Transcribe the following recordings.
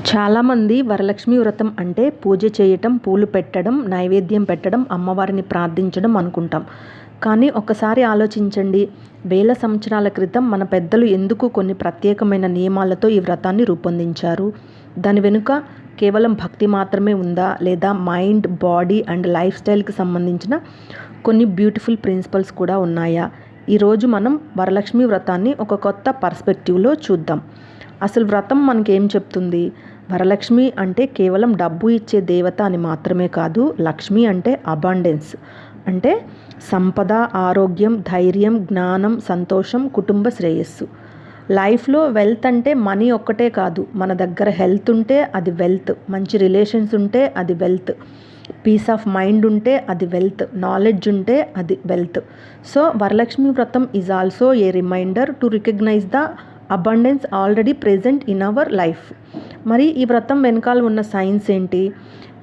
చాలామంది వరలక్ష్మి వ్రతం అంటే పూజ చేయటం, పూలు పెట్టడం, నైవేద్యం పెట్టడం, అమ్మవారిని ప్రార్థించడం అనుకుంటాం. కానీ ఒక్కసారి ఆలోచించండి, వేల సంవత్సరాల క్రితం మన పెద్దలు ఎందుకు కొన్ని ప్రత్యేకమైన నియమాలతో ఈ వ్రతాన్ని రూపొందించారు? దాని వెనుక కేవలం భక్తి మాత్రమే ఉందా, లేదా మైండ్, బాడీ అండ్ లైఫ్ స్టైల్కి సంబంధించిన కొన్ని బ్యూటిఫుల్ ప్రిన్సిపల్స్ కూడా ఉన్నాయా? ఈరోజు మనం వరలక్ష్మి వ్రతాన్ని ఒక కొత్త పర్స్పెక్టివ్లో చూద్దాం. అసలు వ్రతం మనకేం చెప్తుంది? వరలక్ష్మి అంటే కేవలం డబ్బు ఇచ్చే దేవత అని మాత్రమే కాదు. లక్ష్మి అంటే అబాండెన్స్, అంటే సంపద, ఆరోగ్యం, ధైర్యం, జ్ఞానం, సంతోషం, కుటుంబ శ్రేయస్సు. లైఫ్లో వెల్త్ అంటే మనీ ఒక్కటే కాదు, మన దగ్గర హెల్త్ ఉంటే అది వెల్త్, మంచి రిలేషన్స్ ఉంటే అది వెల్త్, పీస్ ఆఫ్ మైండ్ ఉంటే అది వెల్త్, నాలెడ్జ్ ఉంటే అది wealth. So Varalakshmi Vratham is also a reminder to recognise the abundance already present in our life. మరి ఈ వ్రతం వెనకాల ఉన్న సైన్స్ ఏంటి?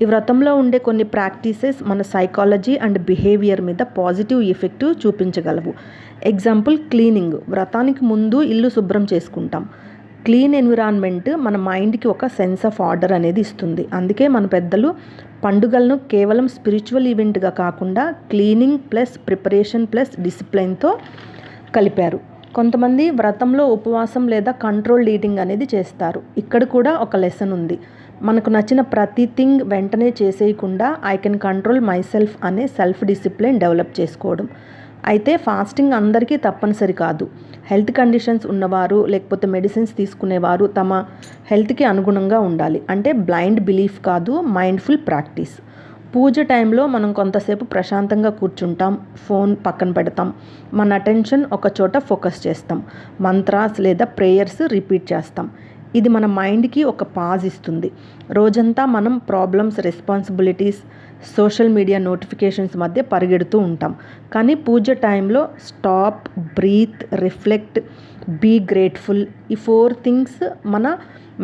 ఈ వ్రతంలో ఉండే కొన్ని ప్రాక్టీసెస్ మన సైకాలజీ అండ్ బిహేవియర్ మీద పాజిటివ్ ఎఫెక్ట్ చూపించగలవు. Example, cleaning. వ్రతానికి ముందు ఇల్లు శుభ్రం చేసుకుంటాం. క్లీన్ ఎన్విరాన్మెంట్ మన మైండ్కి ఒక సెన్స్ ఆఫ్ ఆర్డర్ అనేది ఇస్తుంది. అందుకే మన పెద్దలు పండుగలను కేవలం స్పిరిచువల్ ఈవెంట్గా కాకుండా క్లీనింగ్ ప్లస్ ప్రిపరేషన్ ప్లస్ డిసిప్లైన్తో కలిపారు. కొంతమంది వ్రతంలో ఉపవాసం లేదా కంట్రోల్డ్ ఈటింగ్ అనేది చేస్తారు. ఇక్కడ కూడా ఒక లెసన్ ఉంది. మనకు నచ్చిన ప్రతి థింగ్ వెంటనే చేసేయకుండా I can control myself అనే సెల్ఫ్ డిసిప్లిన్ డెవలప్ చేసుకోవడం. అయితే ఫాస్టింగ్ అందరికీ తప్పనిసరి కాదు. హెల్త్ కండిషన్స్ ఉన్నవారు, లేకపోతే మెడిసిన్స్ తీసుకునేవారు తమ హెల్త్కి అనుగుణంగా ఉండాలి. అంటే బ్లైండ్ బిలీఫ్ కాదు, మైండ్ఫుల్ ప్రాక్టీస్. పూజ టైంలో మనం కొంతసేపు ప్రశాంతంగా కూర్చుంటాం, ఫోన్ పక్కన పెడతాం, మన అటెన్షన్ ఒక చోట ఫోకస్ చేస్తాం, మంత్రాస్ లేదా ప్రేయర్స్ రిపీట్ చేస్తాం. ఇది మన మైండ్కి ఒక పాజ్ ఇస్తుంది. రోజంతా మనం problems, responsibilities, social media notifications మధ్య పరిగెడుతూ ఉంటాం. కానీ పూజ టైంలో stop, breathe, reflect, be grateful, ఈ 4 థింగ్స్ మన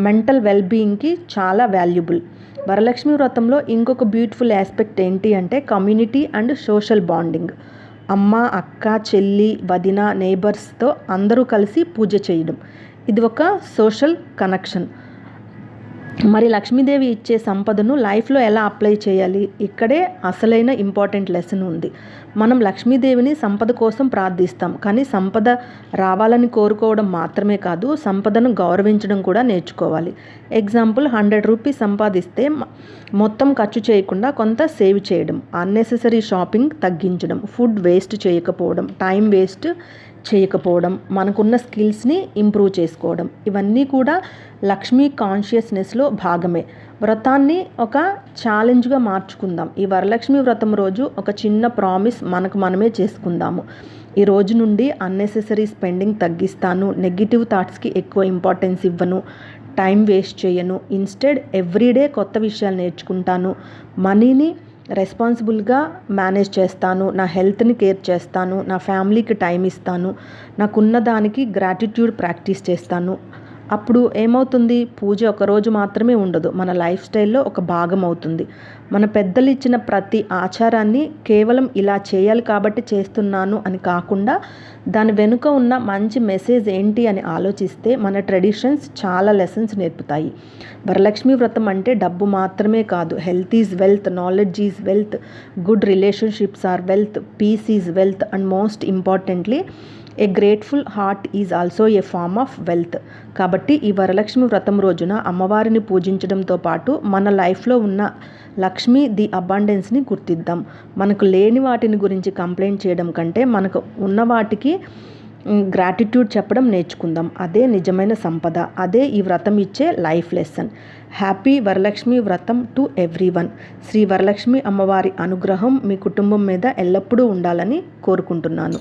మెంటల్ వెల్బీయింగ్కి చాలా వాల్యుబుల్. వరలక్ష్మి వ్రతంలో ఇంకొక బ్యూటిఫుల్ ఆస్పెక్ట్ ఏంటి అంటే కమ్యూనిటీ అండ్ సోషల్ బాండింగ్. అమ్మ, అక్క, చెల్లి, వదిన, నేబర్స్తో అందరూ కలిసి పూజ చేయడం, ఇది ఒక సోషల్ కనెక్షన్. మరి లక్ష్మీదేవి ఇచ్చే సంపదను లైఫ్లో ఎలా అప్లై చేయాలి? ఇక్కడే అసలైన ఇంపార్టెంట్ లెసన్ ఉంది. మనం లక్ష్మీదేవిని సంపద కోసం ప్రార్థిస్తాం, కానీ సంపద రావాలని కోరుకోవడం మాత్రమే కాదు, సంపదను గౌరవించడం కూడా నేర్చుకోవాలి. ఎగ్జాంపుల్, 100 రూపీస్ సంపాదిస్తే మొత్తం ఖర్చు చేయకుండా కొంత సేవ్ చేయడం, అన్నెసెసరీ షాపింగ్ తగ్గించడం, ఫుడ్ వేస్ట్ చేయకపోవడం, టైం వేస్ట్ చేయకపోవడం, మనకున్న స్కిల్స్ని ఇంప్రూవ్ చేసుకోవడం, ఇవన్నీ కూడా లక్ష్మీ కాన్షియస్నెస్లో భాగమే. వ్రతాన్ని ఒక ఛాలెంజ్గా మార్చుకుందాం. ఈ వరలక్ష్మి వ్రతం రోజు ఒక చిన్న ప్రామిస్ మనకు మనమే చేసుకుందాము. ఈ రోజు నుండి అన్నెసెసరీ స్పెండింగ్ తగ్గిస్తాను, నెగిటివ్ థాట్స్కి ఎక్కువ ఇంపార్టెన్స్ ఇవ్వను, టైం వేస్ట్ చేయను, ఇన్స్టెడ్ ఎవ్రీడే కొత్త విషయాలు నేర్చుకుంటాను, మనీని రెస్పాన్సిబుల్గా మేనేజ్ చేస్తాను, నా హెల్త్ని కేర్ చేస్తాను, నా ఫ్యామిలీకి టైం ఇస్తాను, నాకున్న దానికి గ్రాటిట్యూడ్ ప్రాక్టీస్ చేస్తాను. అప్పుడు ఏమవుతుంది? పూజ ఒకరోజు మాత్రమే ఉండదు, మన లైఫ్ స్టైల్లో ఒక భాగం అవుతుంది. మన పెద్దలు ఇచ్చిన ప్రతి ఆచారాన్ని కేవలం ఇలా చేయాలి కాబట్టి చేస్తున్నాను అని కాకుండా దాని వెనుక ఉన్న మంచి మెసేజ్ ఏంటి అని ఆలోచిస్తే మన ట్రెడిషన్స్ చాలా లెసన్స్ నేర్పుతాయి. వరలక్ష్మి వ్రతం అంటే డబ్బు మాత్రమే కాదు, health is wealth, knowledge is wealth, good relationships are wealth, peace is wealth and most importantly a grateful heart is also a form of wealth. కాబట్టి ఈ వరలక్ష్మి వ్రతం రోజున అమ్మవారిని పూజించడంతో పాటు మన లైఫ్లో ఉన్న లక్ష్మి ది అబాండెన్స్ని గుర్తిద్దాం. మనకు లేని వాటిని గురించి కంప్లైంట్ చేయడం కంటే మనకు ఉన్న వాటికి గ్రాటిట్యూడ్ చెప్పడం నేర్చుకుందాం. అదే నిజమైన సంపద, అదే ఈ వ్రతం ఇచ్చే లైఫ్ లెసన్. హ్యాపీ వరలక్ష్మి వ్రతం టు ఎవ్రీవన్. శ్రీ వరలక్ష్మి అమ్మవారి అనుగ్రహం మీ కుటుంబం మీద ఎల్లప్పుడూ ఉండాలని కోరుకుంటున్నాను.